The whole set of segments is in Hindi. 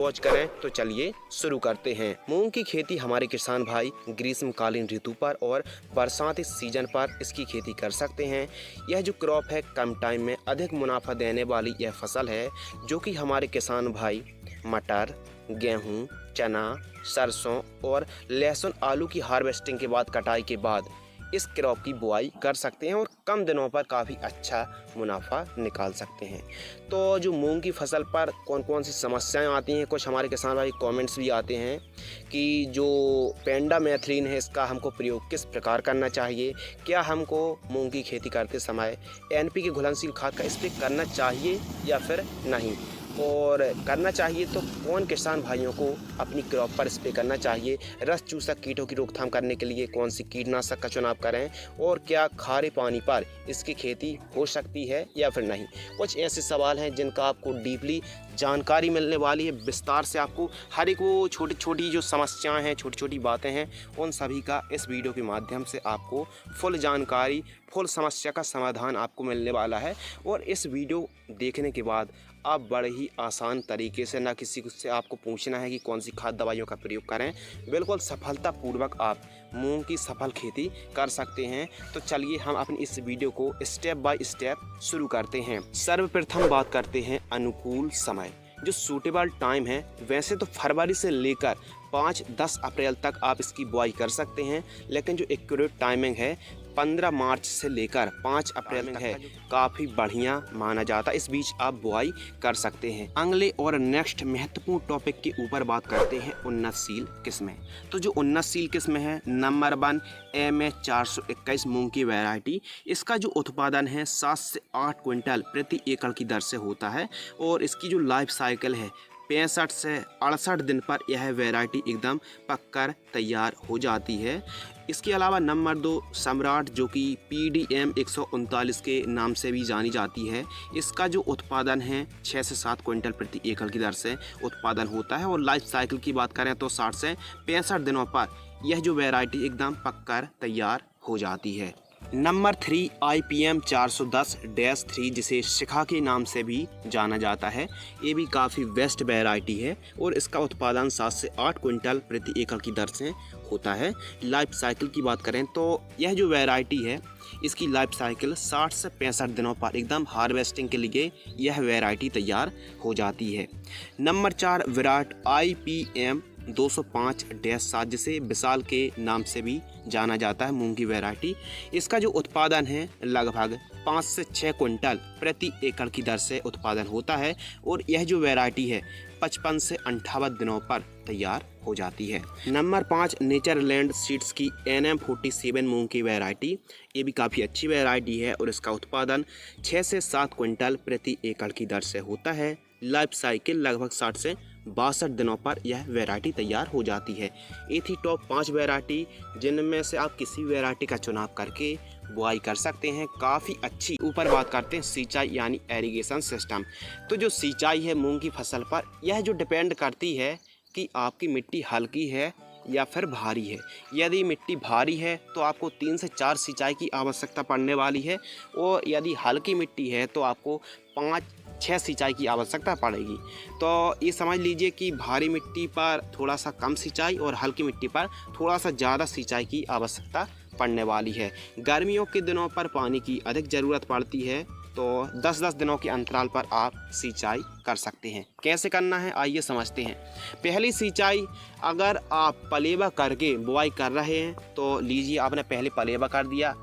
वॉच करें तो चलिए शुरू करते हैं। मूंग की खेती हमारे किसान भाई ग्रीष्मकालीन ऋतु पर और बरसाती सीजन पर इसकी खेती कर सकते हैं। यह जो क्रॉप है कम टाइम में अधिक मुनाफा देने वाली यह फसल है जो कि हमारे किसान भाई मटर, गेहूं, चना, सरसों और लहसुन आलू की हार्वेस्टिंग के बाद कटाई के बाद इस क्रॉप की बुआई कर सकते हैं और कम दिनों पर काफ़ी अच्छा मुनाफा निकाल सकते हैं। तो जो मूंग की फसल पर कौन कौन सी समस्याएं आती हैं, कुछ हमारे किसान भाई कमेंट्स भी आते हैं कि जो पेंडामेथ्रिन है इसका हमको प्रयोग किस प्रकार करना चाहिए, क्या हमको मूंग की खेती करते समय NPK घुलनशील खाद का स्प्रे करना चाहिए या फिर नहीं, और करना चाहिए तो कौन किसान भाइयों को अपनी क्रॉप पर स्प्रे करना चाहिए, रस चूसक कीटों की रोकथाम करने के लिए कौन सी कीटनाशक का चुनाव करें और क्या खारे पानी पर इसकी खेती हो सकती है या फिर नहीं। कुछ ऐसे सवाल हैं जिनका आपको डीपली जानकारी मिलने वाली है, विस्तार से आपको हर एक वो छोटी छोटी जो समस्याएं हैं, छोटी छोटी बातें हैं, उन सभी का इस वीडियो के माध्यम से आपको फुल जानकारी, फुल समस्या का समाधान आपको मिलने वाला है। और इस वीडियो देखने के बाद आप बड़े ही आसान तरीके से, ना किसी से आपको पूछना है कि कौन सी खाद दवाइयों का प्रयोग करें, बिल्कुल सफलतापूर्वक आप मूंग की सफल खेती कर सकते हैं। तो चलिए हम अपनी इस वीडियो को स्टेप बाय स्टेप शुरू करते हैं। सर्वप्रथम बात करते हैं अनुकूल समय। जो सूटेबल टाइम है, वैसे तो फरवरी से लेकर 5-10 अप्रैल तक आप इसकी बुआई कर सकते हैं, लेकिन जो एक्यूरेट टाइमिंग है 15 मार्च से लेकर 5 अप्रैल तक है, काफ़ी बढ़िया माना जाता है। इस बीच आप बुआई कर सकते हैं। अगले और नेक्स्ट महत्वपूर्ण टॉपिक के ऊपर बात करते हैं उन्नतशील किस्में। तो जो उन्नतशील किस्में हैं, नंबर 1 MH 421 मूंग की वैरायटी। इसका जो उत्पादन है 7 से 8 क्विंटल प्रति एकड़ की दर से होता है और इसकी जो लाइफ साइकिल है 65 से 68 दिन पर यह वैरायटी एकदम पककर तैयार हो जाती है। इसके अलावा नंबर 2 सम्राट, जो कि PDM 139 के नाम से भी जानी जाती है। इसका जो उत्पादन है 6 से 7 क्विंटल प्रति एकड़ की दर से उत्पादन होता है और लाइफ साइकिल की बात करें तो 60 से 65 दिनों पर यह जो वैरायटी एकदम पककर तैयार हो जाती है। नंबर 3 IPM 410-3, जिसे शिखा के नाम से भी जाना जाता है। ये भी काफ़ी बेस्ट वैरायटी है और इसका उत्पादन 7 से 8 क्विंटल प्रति एकड़ की दर से होता है। लाइफ साइकिल की बात करें तो यह जो वैरायटी है इसकी लाइफ साइकिल 60 से 65 दिनों पर एकदम हार्वेस्टिंग के लिए यह वैरायटी तैयार हो जाती है। नंबर 4 विराट IPM 205-7, जिसे विशाल के नाम से भी जाना जाता है, मूंग की वैरायटी। इसका जो उत्पादन है लगभग 5 से 6 क्विंटल प्रति एकड़ की दर से उत्पादन होता है और यह जो वैरायटी है 55 से 58 दिनों पर तैयार हो जाती है। नंबर 5 नेचरलैंड सीड्स की NM47 मूंग की वैरायटी। ये भी काफ़ी अच्छी वैरायटी है और इसका उत्पादन 6 से 7 क्विंटल प्रति एकड़ की दर से होता है। लाइफ साइकिल लगभग 60 से 62 दिनों पर यह वैरायटी तैयार हो जाती है। ये थी टॉप 5 वैरायटी, जिनमें से आप किसी वैरायटी का चुनाव करके बुआई कर सकते हैं, काफ़ी अच्छी। ऊपर बात करते हैं सिंचाई यानी एरीगेशन सिस्टम। तो जो सिंचाई है मूंग की फसल पर, यह जो डिपेंड करती है कि आपकी मिट्टी हल्की है या फिर भारी है। यदि मिट्टी भारी है तो आपको 3 से 4 सिंचाई की आवश्यकता पड़ने वाली है और यदि हल्की मिट्टी है तो आपको 5-6 सिंचाई की आवश्यकता पड़ेगी। तो ये समझ लीजिए कि भारी मिट्टी पर थोड़ा सा कम सिंचाई और हल्की मिट्टी पर थोड़ा सा ज़्यादा सिंचाई की आवश्यकता पड़ने वाली है। गर्मियों के दिनों पर पानी की अधिक ज़रूरत पड़ती है, तो 10-10 दिनों के अंतराल पर आप सिंचाई कर सकते हैं। कैसे करना है आइए समझते हैं। पहली सिंचाई, अगर आप पलेवा करके बुआई कर रहे हैं तो लीजिए, आपने पहले पलेवा कर दिया,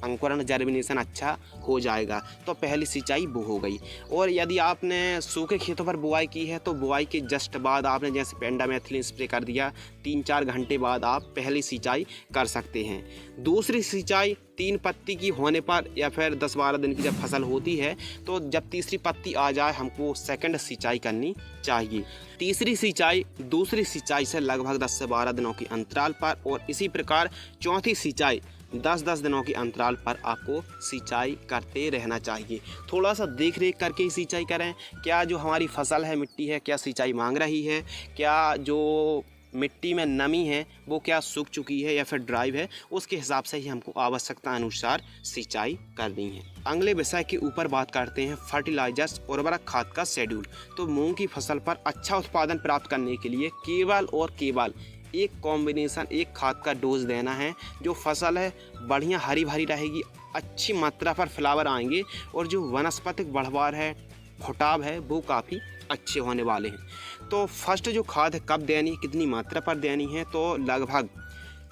अंकुरण जर्मिनेशन अच्छा हो जाएगा, तो पहली सिंचाई वो हो गई। और यदि आपने सूखे खेतों पर बुआई की है तो बुआई के जस्ट बाद आपने जैसे पेंडामेथिलिन स्प्रे कर दिया, 3-4 घंटे बाद आप पहली सिंचाई कर सकते हैं। दूसरी सिंचाई 3 पत्ती की होने पर या फिर 10-12 दिन की जब फसल होती है, तो जब तीसरी पत्ती आ जाए हमको सेकंड सिंचाई करनी चाहिए। तीसरी सिंचाई दूसरी सिंचाई से लगभग 10 से 12 दिनों के अंतराल पर, और इसी प्रकार चौथी सिंचाई 10-10 दिनों के अंतराल पर आपको सिंचाई करते रहना चाहिए। थोड़ा सा देख रेख करके ही सिंचाई करें, क्या जो हमारी फसल है, मिट्टी है, क्या सिंचाई मांग रही है, क्या जो मिट्टी में नमी है वो क्या सूख चुकी है या फिर ड्राई है, उसके हिसाब से ही हमको आवश्यकता अनुसार सिंचाई करनी है। अगले विषय के ऊपर बात करते हैं फर्टिलाइजर्स उर्वरक खाद का शेड्यूल। तो मूंग की फसल पर अच्छा उत्पादन प्राप्त करने के लिए केवल और केवल एक कॉम्बिनेशन, एक खाद का डोज देना है। जो फसल है बढ़िया हरी भरी रहेगी, अच्छी मात्रा पर फ्लावर आएंगे और जो वनस्पतिक बढ़वार है, फुटाव है, वो काफ़ी अच्छे होने वाले हैं। तो फर्स्ट जो खाद है कब देनी है, कितनी मात्रा पर देनी है, तो लगभग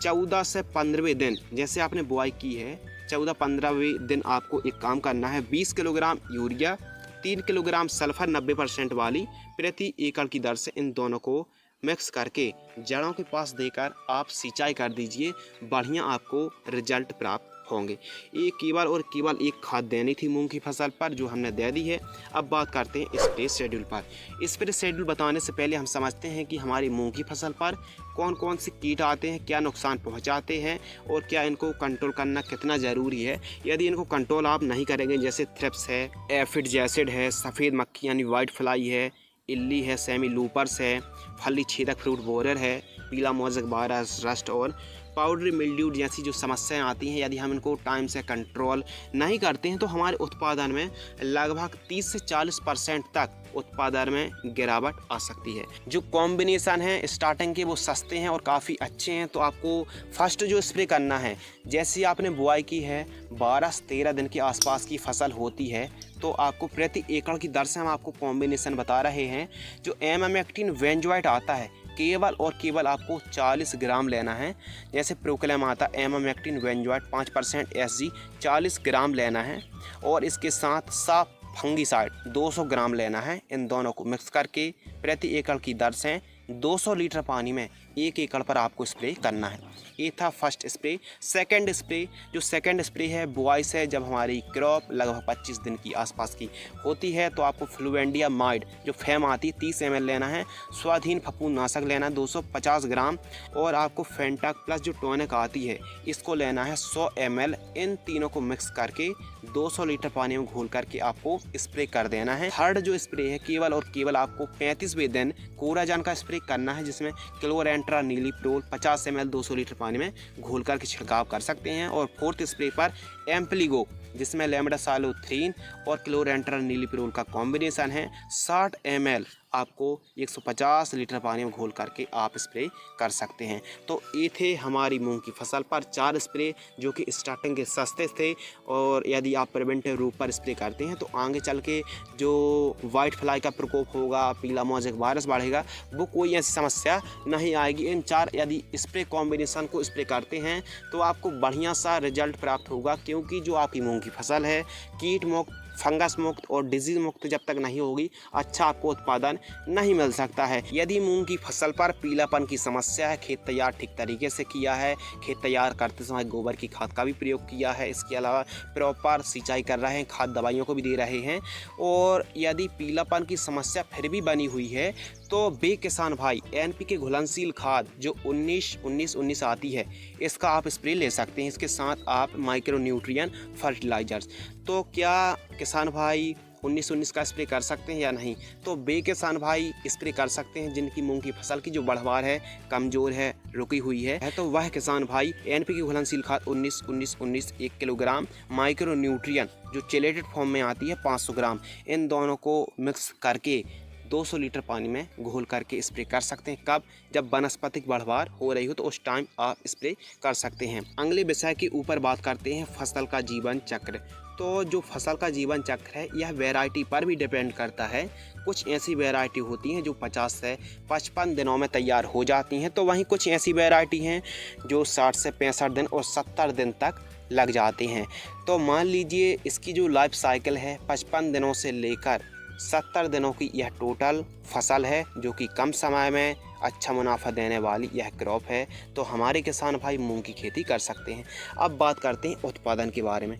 14 से 15वें दिन, जैसे आपने बुआई की है 14-15वें दिन आपको एक काम करना है। 20 किलोग्राम यूरिया, 3 किलोग्राम सल्फर 90% वाली प्रति एकड़ की दर से इन दोनों को मिक्स करके जड़ों के पास देकर आप सिंचाई कर दीजिए। बढ़िया आपको रिजल्ट प्राप्त होंगे। ये केवल और केवल एक खाद देनी थी मूंग की फसल पर, जो हमने दे दी है। अब बात करते हैं स्प्रे शेड्यूल पर। स्प्रे शेड्यूल बताने से पहले हम समझते हैं कि हमारी मूंग की फसल पर कौन कौन से कीट आते हैं, क्या नुकसान पहुंचाते हैं और क्या इनको कंट्रोल करना कितना ज़रूरी है। यदि इनको कंट्रोल आप नहीं करेंगे, जैसे थ्रिप्स है, एफिड एसिड है, सफ़ेद मक्खी यानी वाइट फ्लाई है, इल्ली है, सेमी लूपर्स है, फली छेदक फ्रूट बोरर है, पीला मोज़ेक वायरस, रस्ट और पाउडरी मिल्ड्यू जैसी जो समस्याएं आती हैं, यदि हम इनको टाइम से कंट्रोल नहीं करते हैं तो हमारे उत्पादन में लगभग 30 से 40% तक उत्पादन में गिरावट आ सकती है। जो कॉम्बिनेशन है स्टार्टिंग के वो सस्ते हैं और काफ़ी अच्छे हैं। तो आपको फर्स्ट जो स्प्रे करना है, जैसे आपने बुआई की है 12 से 13 दिन के आसपास की फसल होती है, तो आपको प्रति एकड़ की दर से हम आपको कॉम्बिनेशन बता रहे हैं। जो एमामेक्टिन बेंजोएट आता है केवल और केवल आपको 40 ग्राम लेना है। जैसे प्रोक्लेम आता है एमामेक्टिन बेंजोएट 5% SG 40 ग्राम लेना है और इसके साथ साफ फंगीसाइड 200 ग्राम लेना है। इन दोनों को मिक्स करके प्रति एकड़ की दर से 200 लीटर पानी में 1 एकड़ पर आपको स्प्रे करना है। ये था फर्स्ट स्प्रे। सेकंड स्प्रे, जो सेकंड स्प्रे है बुआई से जब हमारी क्रॉप लगभग 25 दिन की आसपास की होती है, तो आपको फ्लुवेंडिया माइड जो फैम आती है 30 ml लेना है। स्वाधीन फफूंद नाशक लेना है 250 ग्राम और आपको फेंटाक प्लस जो टॉनिक आती है इसको लेना है 100 ml। इन तीनों को मिक्स करके 200 लीटर पानी में घोल करके आपको स्प्रे कर देना है। थर्ड जो स्प्रे है केवल और केवल आपको 35वें दिन कोराजान का स्प्रे करना है, जिसमें क्लोरेंट्रा नीलीप्रोल 50 ml 200 लीटर पानी में घोल करके छिड़काव कर सकते हैं। और फोर्थ स्प्रे पर एम्पलीगो, जिसमें लेमडासाइलोथ्रीन और क्लोरेंट्रा नीलीप्रोल का कॉम्बिनेशन है, 60 ml आपको 150 लीटर पानी में घोल करके आप स्प्रे कर सकते हैं। तो ये थे हमारी मूंग की फसल पर 4 स्प्रे जो कि स्टार्टिंग के सस्ते थे, और यदि आप प्रिवेंटिव रूप पर स्प्रे करते हैं तो आगे चल के जो वाइट फ्लाई का प्रकोप होगा, पीला मोज़ेक वायरस बढ़ेगा, वो कोई ऐसी समस्या नहीं आएगी। इन 4 यदि स्प्रे कॉम्बिनेशन को स्प्रे करते हैं तो आपको बढ़िया सा रिजल्ट प्राप्त होगा, क्योंकि जो आपकी मूंग की फसल है कीट मुक्त, फंगस मुक्त और डिजीज मुक्त जब तक नहीं होगी, अच्छा आपको उत्पादन नहीं मिल सकता है। यदि मूंग की फसल पर पीलापन की समस्या है, खेत तैयार ठीक तरीके से किया है, खेत तैयार करते समय गोबर की खाद का भी प्रयोग किया है, इसके अलावा प्रॉपर सिंचाई कर रहे हैं, खाद दवाइयों को भी दे रहे हैं, और यदि पीलापन की समस्या फिर भी बनी हुई है तो बे किसान भाई NPK घुलनशील खाद जो 19-19-19 आती है, इसका आप स्प्रे ले सकते हैं। इसके साथ आप माइक्रो न्यूट्रिएंट फर्टिलाइजर्स। तो क्या किसान भाई 19-19 का स्प्रे कर सकते हैं या नहीं? तो बे किसान भाई स्प्रे कर सकते हैं जिनकी मूंग की फसल की जो बढ़वार है, कमज़ोर है, रुकी हुई है, तो वह किसान भाई NPK घुलनशील खाद 19-19-19 1 किलोग्राम, माइक्रो न्यूट्रिएंट जो चेलेटेड फॉर्म में आती है 500 ग्राम, इन दोनों को मिक्स करके 200 लीटर पानी में घोल करके स्प्रे कर सकते हैं। कब? जब वनस्पतिक बढ़वार हो रही हो तो उस टाइम आप स्प्रे कर सकते हैं। अगले विषय के ऊपर बात करते हैं फसल का जीवन चक्र। तो जो फसल का जीवन चक्र है यह वैरायटी पर भी डिपेंड करता है। कुछ ऐसी वैरायटी होती हैं जो 50 से 55 दिनों में तैयार हो जाती हैं, तो वहीं कुछ ऐसी वैरायटी हैं जो 60 से 65 दिन और 70 दिन तक लग जाते हैं। तो मान लीजिए इसकी जो लाइफ साइकिल है 55 दिनों से लेकर 70 दिनों की यह टोटल फसल है, जो कि कम समय में अच्छा मुनाफा देने वाली यह क्रॉप है। तो हमारे किसान भाई मूंग की खेती कर सकते हैं। अब बात करते हैं उत्पादन के बारे में।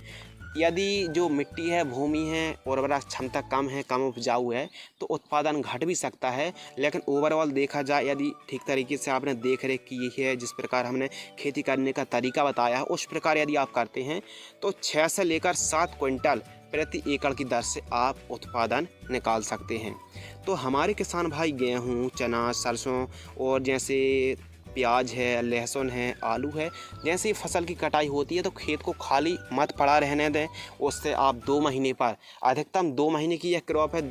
यदि जो मिट्टी है, भूमि है, उर्वरक क्षमता कम है, कम उपजाऊ है, तो उत्पादन घट भी सकता है। लेकिन ओवरऑल देखा जाए, यदि ठीक तरीके से आपने देख रेख की है, जिस प्रकार हमने खेती करने का तरीका बताया है, उस प्रकार यदि आप करते हैं तो 6 से लेकर 7 क्विंटल प्रति एकड़ की दर से आप उत्पादन निकाल सकते हैं। तो हमारे किसान भाई गेहूँ, चना, सरसों और जैसे प्याज है, लहसुन है, आलू है, जैसे फसल की कटाई होती है तो खेत को खाली मत पड़ा रहने दें। उससे आप 2 महीने पर, अधिकतम 2 महीने की यह क्रॉप है,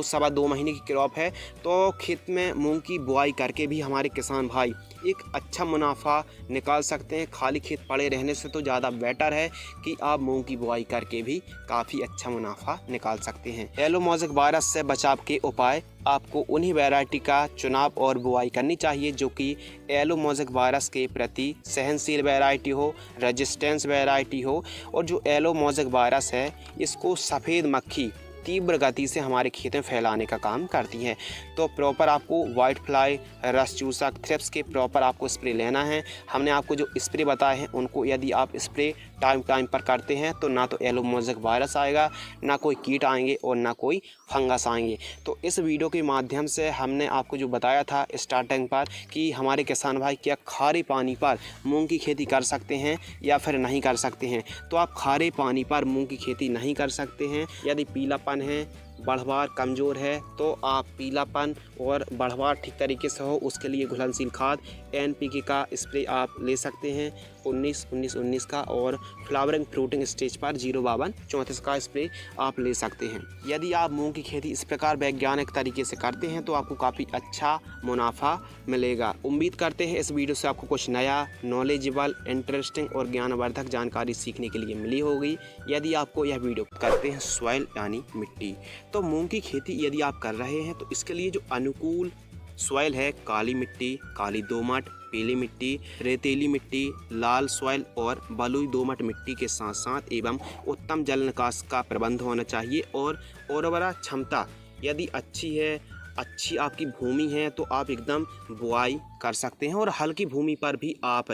सवा 2 महीने की क्रॉप है, तो खेत में मूंग की बुआई करके भी हमारे किसान भाई एक अच्छा मुनाफा निकाल सकते हैं। खाली खेत पड़े रहने से तो ज़्यादा बेटर है कि आप मूंग की बुआई करके भी काफ़ी अच्छा मुनाफा निकाल सकते हैं। येलो मोज़ेक वायरस से बचाव के उपाय: आपको उन्हीं वैरायटी का चुनाव और बुआई करनी चाहिए जो कि येलो मोज़ेक वायरस के प्रति सहनशील वैरायटी हो, रेजिस्टेंस वैरायटी हो। और जो येलो मोज़ेक वायरस है, इसको सफ़ेद मक्खी तीव्र गति से हमारे खेत में फैलाने का काम करती है। तो प्रॉपर आपको वाइट फ्लाई, रस चूसक, थ्रिप्स के प्रॉपर आपको स्प्रे लेना है। हमने आपको जो स्प्रे बताए हैं उनको यदि आप स्प्रे टाइम पर करते हैं तो ना तो येलो मोज़ेक वायरस आएगा, ना कोई कीट आएंगे और ना कोई फंगस आएंगे। तो इस वीडियो के माध्यम से हमने आपको जो बताया था स्टार्टिंग पर कि हमारे किसान भाई क्या खारे पानी पर मूंग की खेती कर सकते हैं या फिर नहीं कर सकते हैं। तो आप खारे पानी पर मूंग की खेती नहीं कर सकते हैं। यदि पीलापन है, बढ़वार कमज़ोर है, तो आप पीलापन और बढ़वार ठीक तरीके से हो उसके लिए घुलनशील खाद NPK का स्प्रे आप ले सकते हैं 19-19-19 का, और फ्लावरिंग फ्रूटिंग स्टेज पर 052-34 का स्प्रे आप ले सकते हैं। यदि आप मूंग की खेती इस प्रकार वैज्ञानिक तरीके से करते हैं तो आपको काफ़ी अच्छा मुनाफा मिलेगा। उम्मीद करते हैं इस वीडियो से आपको कुछ नया, नॉलेजेबल, इंटरेस्टिंग और ज्ञानवर्धक जानकारी सीखने के लिए मिली होगी। यदि आपको यह वीडियो करते हैं सॉइल यानी मिट्टी, तो मूंग की खेती यदि आप कर रहे हैं तो इसके लिए जो अनुकूल सॉइल है, काली मिट्टी, काली दोमट, पीली मिट्टी, रेतीली मिट्टी, लाल सॉइल और बलुई दोमट मिट्टी के साथ साथ एवं उत्तम जल निकास का प्रबंध होना चाहिए। और उर्वरा क्षमता यदि अच्छी है, अच्छी आपकी भूमि है तो आप एकदम बुआई कर सकते हैं और हल्की भूमि पर भी आप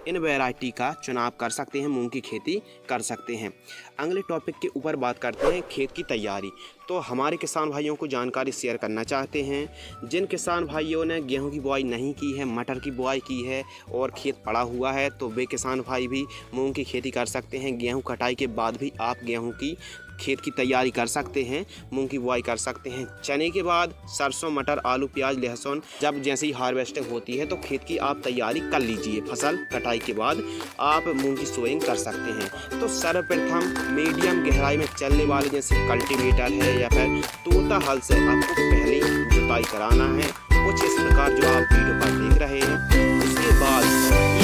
इन वैरायटी का चुनाव कर सकते हैं, मूंग की खेती कर सकते हैं। अगले टॉपिक के ऊपर बात करते हैं खेत की तैयारी। तो हमारे किसान भाइयों को जानकारी शेयर करना चाहते हैं। जिन किसान भाइयों ने गेहूं की बुआई नहीं की है, मटर की बुआई की है और खेत पड़ा हुआ है, तो वे किसान भाई भी मूंग की खेती कर सकते हैं। गेहूं कटाई के बाद भी आप गेहूं की खेत की तैयारी कर सकते हैं, मूंग की बुआई कर सकते हैं। चने के बाद सरसों, मटर, आलू, प्याज, लहसुन जब जैसे ही हार्वेस्टिंग होती है तो खेत की आप तैयारी कर लीजिए। फसल कटाई के बाद आप मूंग की सोइंग कर सकते हैं। तो सर्वप्रथम मीडियम गहराई में चलने वाले जैसे कल्टीवेटर है या फिर तोता हल से आपको पहले जुताई कराना है, कुछ इस प्रकार जो आप वीडियो पर देख रहे हैं। उसके बाद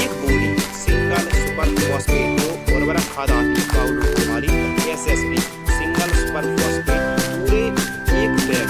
एक बोरी सिंगल सुपर फॉस्फेट जो उर्वरक खाद आती है पाउडर हमारी SSP सिंगल सुपर फॉस्फेट पूरे एक बैग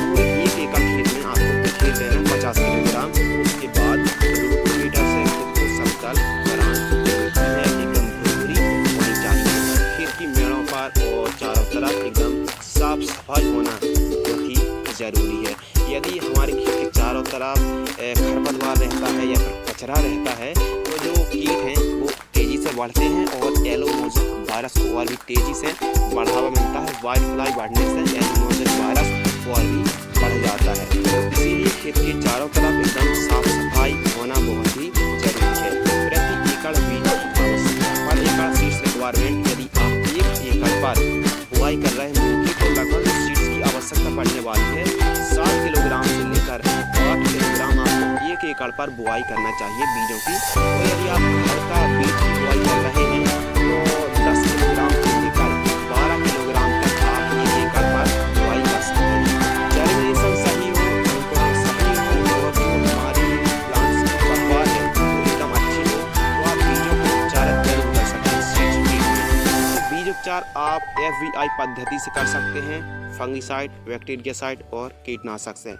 पूरे 1 एकड़ खेत में आपको खेत लेना 50 किलोग्राम। उसके बाद रोटावेटर से खेत को समतल कराना है, एकदम भुरभुरी होनी चाहिए। खेत की मेड़ों पर और चारों तरफ एकदम साफ सफाई होना बहुत ही ज़रूरी है। यदि हमारे खेत के चारों तरफ खरपतवार रहता है या फिर कचरा रहता है तो जो कीट हैं वो तेज़ी से बढ़ते हैं और येलो मोज़ेक वायरस को और भी तेज़ी से बढ़ावा मिलता है। वाइट फ्लाई बढ़ने से येलो मोज़ेक वायरस और भी बढ़ जाता है। इसीलिए खेत के चारों तरफ एकदम साफ सफाई होना बहुत ही जरूरी है। प्रति एकड़ बीज आवश्यकता पर एकड़ सीड्स रिक्वायरमेंट, यदि आप 1 एकड़ पर बुआई कर रहे हैं मूंग की तो लगभग सीड्स की आवश्यकता पड़ने वाली है 7 किलोग्राम से लेकर 8 किलोग्राम आपको 1 एकड़ पर बुआई करना चाहिए बीजों की। और यदि आप घर का बीज की बुआई कर रहे हैं तो 10 किलोग्राम से लेकर 12 किलोग्राम तक आप 1 एकड़ पर बुआई कर सकते हैं। जर्मिनेशन सही हो, अंकुरण सही हो और जो हमारी प्लांट्स की पैदावार है वो एकदम अच्छी हो तो आप बीजों को उपचार जरूर कर सकते हैं सीड्स फीड में। तो बीज उपचार आप FVI पद्धति से कर सकते हैं, फंगिसाइड, बैक्टीरियासाइड और कीटनाशक से।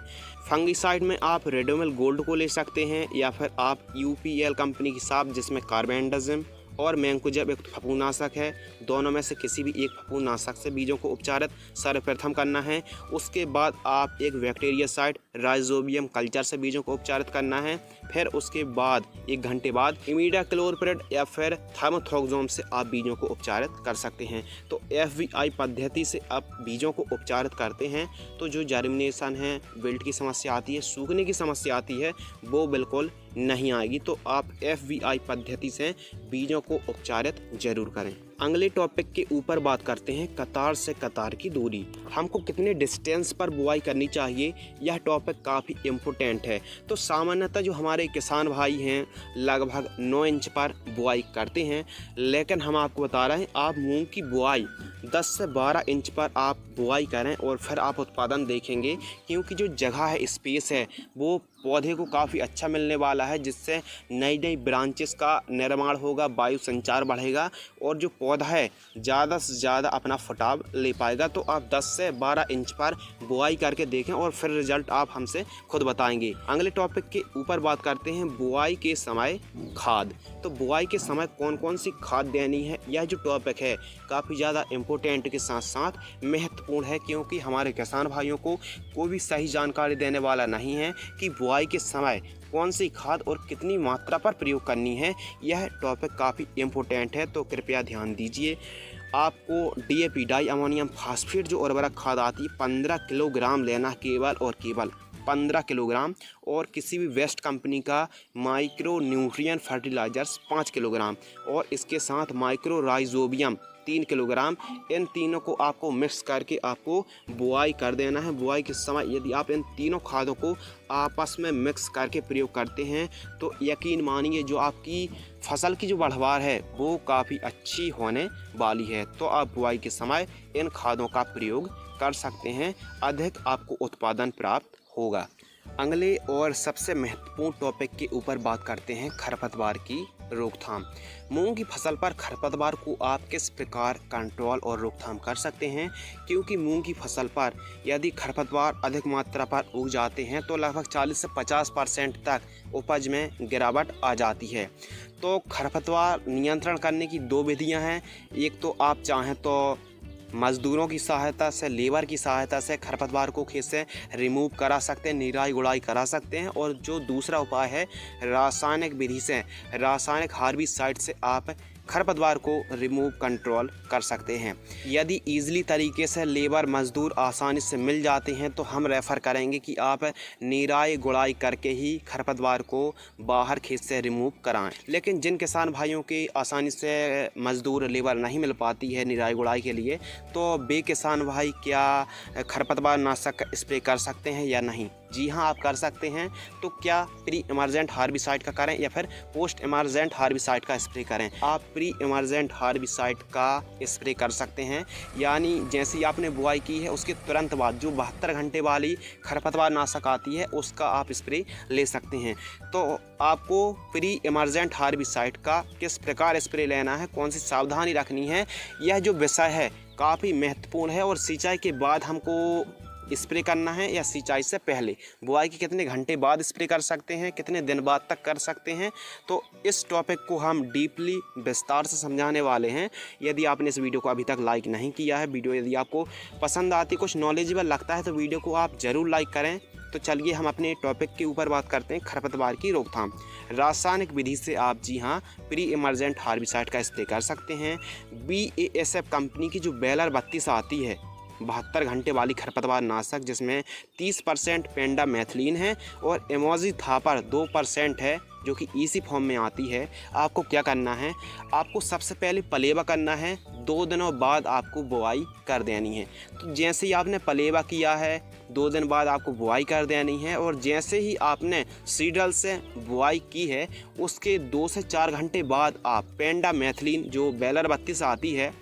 फंगिसाइड में आप रेडोमिल गोल्ड को ले सकते हैं या फिर आप UPL कंपनी की साफ जिसमें कार्बेंडाजिम और मैंकोजेब एक फफूंदनाशक है, दोनों में से किसी भी एक फफूंदनाशक से बीजों को उपचारित सर्वप्रथम करना है। उसके बाद आप एक बैक्टीरियासाइड राइजोबियम कल्चर से बीजों को उपचारित करना है। फिर उसके बाद 1 घंटे बाद इमिडाक्लोप्रिड या फिर थार्मोथ्रोक्सोम से आप बीजों को उपचारित कर सकते हैं। तो FVI पद्धति से आप बीजों को उपचारित करते हैं तो जो जर्मिनेशन है, विल्ट की समस्या आती है, सूखने की समस्या आती है, वो बिल्कुल नहीं आएगी। तो आप FVI पद्धति से बीजों को उपचारित जरूर करें। अगले टॉपिक के ऊपर बात करते हैं कतार से कतार की दूरी। हमको कितने डिस्टेंस पर बुआई करनी चाहिए, यह टॉपिक काफ़ी इम्पोर्टेंट है। तो सामान्यतः जो हमारे किसान भाई हैं लगभग 9 इंच पर बुआई करते हैं, लेकिन हम आपको बता रहे हैं आप मूंग की बुआई 10 से 12 इंच पर आप बुआई करें और फिर आप उत्पादन देखेंगे, क्योंकि जो जगह है, स्पेस है, वो पौधे को काफ़ी अच्छा मिलने वाला है, जिससे नई नई ब्रांचेस का निर्माण होगा, वायु संचार बढ़ेगा और जो पौधा है ज़्यादा से ज़्यादा अपना फुटाव ले पाएगा। तो आप 10 से 12 इंच पर बुआई करके देखें और फिर रिजल्ट आप हमसे खुद बताएंगे। अगले टॉपिक के ऊपर बात करते हैं बुआई के समय खाद। तो बुआई के समय कौन कौन सी खाद देनी है, यह जो टॉपिक है काफ़ी ज़्यादा इम्पोर्टेंट के साथ साथ महत्वपूर्ण है, क्योंकि हमारे किसान भाइयों को कोई भी सही जानकारी देने वाला नहीं है कि बुआई के समय कौन सी खाद और कितनी मात्रा पर प्रयोग करनी है। यह टॉपिक काफ़ी इम्पोर्टेंट है, तो कृपया ध्यान दीजिए। आपको डीएपी डाई अमोनियम फास्फेट जो उर्वरक खाद आती है 15 किलोग्राम लेना, केवल और केवल 15 किलोग्राम, और किसी भी वेस्ट कंपनी का माइक्रो न्यूट्रिएंट फर्टिलाइजर्स 5 किलोग्राम और इसके साथ माइक्रो राइजोबियम 3 किलोग्राम। इन तीनों को आपको मिक्स करके आपको बुआई कर देना है। बुआई के समय यदि आप इन तीनों खादों को आपस में मिक्स करके प्रयोग करते हैं तो यकीन मानिए जो आपकी फसल की जो बढ़वार है वो काफ़ी अच्छी होने वाली है। तो आप बुआई के समय इन खादों का प्रयोग कर सकते हैं, अधिक आपको उत्पादन प्राप्त होगा। अगले और सबसे महत्वपूर्ण टॉपिक के ऊपर बात करते हैं खरपतवार की रोकथाम। मूंग की फसल पर खरपतवार को आप किस प्रकार कंट्रोल और रोकथाम कर सकते हैं, क्योंकि मूंग की फसल पर यदि खरपतवार अधिक मात्रा पर उग जाते हैं तो लगभग 40 से 50% तक उपज में गिरावट आ जाती है। तो खरपतवार नियंत्रण करने की 2 विधियां हैं। एक तो आप चाहें तो मज़दूरों की सहायता से, लेबर की सहायता से खरपतवार को खेत से रिमूव करा सकते हैं, निराई गुड़ाई करा सकते हैं, और जो दूसरा उपाय है रासायनिक विधि से, रासायनिक हार्बिसाइड से आप खरपतवार को रिमूव कंट्रोल कर सकते हैं। यदि ईज़िली तरीके से लेबर मज़दूर आसानी से मिल जाते हैं तो हम रेफ़र करेंगे कि आप निराई गुड़ाई करके ही खरपतवार को बाहर खेत से रिमूव कराएं। लेकिन जिन किसान भाइयों के आसानी से मज़दूर लेबर नहीं मिल पाती है निराई गुड़ाई के लिए, तो वे किसान भाई क्या खरपतवार नाशक स्प्रे कर सकते हैं या नहीं? जी हाँ, आप कर सकते हैं। तो क्या प्री इमर्जेंट हार्बिसाइड का करें या फिर पोस्ट इमर्जेंट हार्बिसाइड का स्प्रे करें? आप प्री इमर्जेंट हार्बिसाइड का स्प्रे कर सकते हैं, यानी जैसे ही आपने बुआई की है उसके तुरंत बाद जो 72 घंटे वाली खरपतवार नाशक आती है उसका आप स्प्रे ले सकते हैं। तो आपको प्री इमर्जेंट हार्बिसाइड का किस प्रकार स्प्रे लेना है, कौन सी सावधानी रखनी है, यह जो विषय है काफ़ी महत्वपूर्ण है। और सिंचाई के बाद हमको स्प्रे करना है या सिंचाई से पहले, बुआई के कितने घंटे बाद स्प्रे कर सकते हैं, कितने दिन बाद तक कर सकते हैं, तो इस टॉपिक को हम डीपली विस्तार से समझाने वाले हैं। यदि आपने इस वीडियो को अभी तक लाइक नहीं किया है, वीडियो यदि आपको पसंद आती, कुछ नॉलेजेबल लगता है तो वीडियो को आप ज़रूर लाइक करें। तो चलिए हम अपने टॉपिक के ऊपर बात करते हैं खरपतवार की रोकथाम। रासायनिक विधि से आप जी हाँ प्री इमर्जेंट हार्बिसाइड का स्प्रे कर सकते हैं। BASF कंपनी की जो बेलर 32 आती है 72 घंटे वाली खरपतवार नाशक, जिसमें 30% पेंडामेथिलीन है और इमोजिथापर 2% है जो कि ईसी फॉर्म में आती है। आपको क्या करना है, आपको सबसे पहले पलेवा करना है, 2 दिनों बाद आपको बुआई कर देनी है। तो जैसे ही आपने पलेवा किया है 2 दिन बाद आपको बुआई कर देनी है, और जैसे ही आपने सीडल से बुआई की है उसके 2 से 4 घंटे बाद आप पेंडामेथिलीन जो बेलर 32 आती है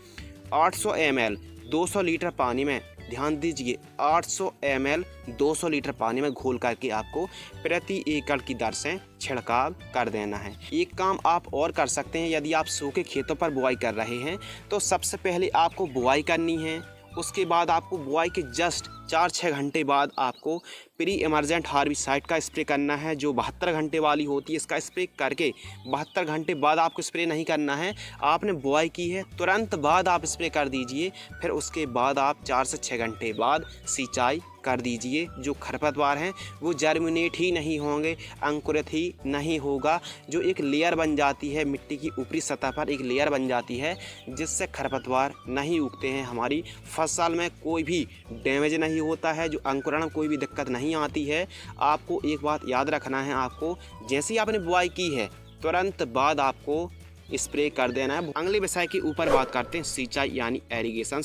800 ml 200 लीटर पानी में, ध्यान दीजिए 800 ml 200 लीटर पानी में घोल करके आपको प्रति एकड़ की दर से छिड़काव कर देना है। एक काम आप और कर सकते हैं, यदि आप सूखे खेतों पर बुआई कर रहे हैं तो सबसे पहले आपको बुआई करनी है, उसके बाद आपको बुआई के जस्ट 4-6 घंटे बाद आपको प्री इमर्जेंट हार्बिसाइड का स्प्रे करना है जो 72 घंटे वाली होती है। इसका स्प्रे करके 72 घंटे बाद आपको स्प्रे नहीं करना है, आपने बुआई की है तुरंत बाद आप स्प्रे कर दीजिए। फिर उसके बाद आप 4 से 6 घंटे बाद सिंचाई कर दीजिए। जो खरपतवार हैं वो जर्मिनेट ही नहीं होंगे, अंकुरित ही नहीं होगा, जो एक लेयर बन जाती है मिट्टी की ऊपरी सतह पर, एक लेयर बन जाती है जिससे खरपतवार नहीं उगते हैं। हमारी फसल में कोई भी डैमेज नहीं होता है, जो अंकुरण में कोई भी दिक्कत नहीं आती है। आपको एक बात याद रखना है, आपको जैसे ही आपने बुआई की है तुरंत बाद आपको स्प्रे कर देना है। अगले विषय के ऊपर बात करते हैं सिंचाई यानी एरीगेशन